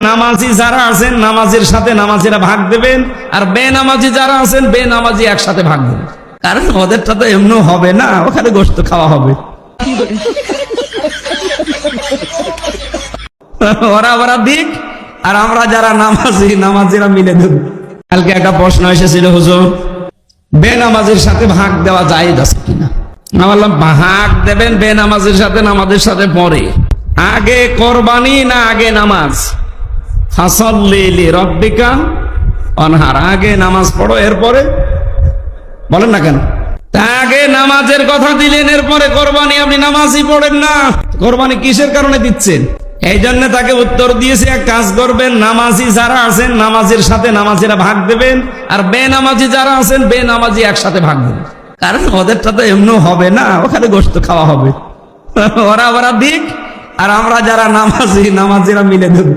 নামাজি যারা আছেন নামাজের সাথে নামাজিরা ভাগ দেবেন, আর বেনামাজি যারা আছেন বেনামাজি একসাথে ভাগ দেবেন। কারণ ওদেরটা তো এমনি হবে না, ওখানে গোশত খাওয়া হবে। ওরা দিক, আর আমরা যারা নামাজিরা মিলে দেব। কালকে একটা প্রশ্ন এসেছিল, হুজুর বেনামাজির সাথে ভাগ দেওয়া জায়েজ আছে কিনা? আমি বললাম ভাগ দেবেন বেনামাজির সাথে নামাজের সাথে পরে, আগে কোরবানি না আগে নামাজ? ফাসাল্লি লিরাব্বিকা ওয়ানহার, আগে নামাজ পড়ো এরপরে বলেন না কেন? তা আগে নামাজের কথা দিলেন, এরপরে কোরবানি আপনি নামাজই পড়েন না, কোরবানি কিসের কারণে দিচ্ছেন? এই জন্য তাকে উত্তর দিয়েছে, এক কাজ করবেন, নামাজি যারা আছেন নামাজের সাথে নামাজিরা ভাগ দেবেন, আর বেনামাজি যারা আছেন বেনামাজি একসাথে ভাগ দেবেন। কারণ ওদেরটা তো এমনি হবে না, ওখানে গোশত খাওয়া হবে। ওরা দিক, আর আমরা যারা নামাজিরা মিলে দেব।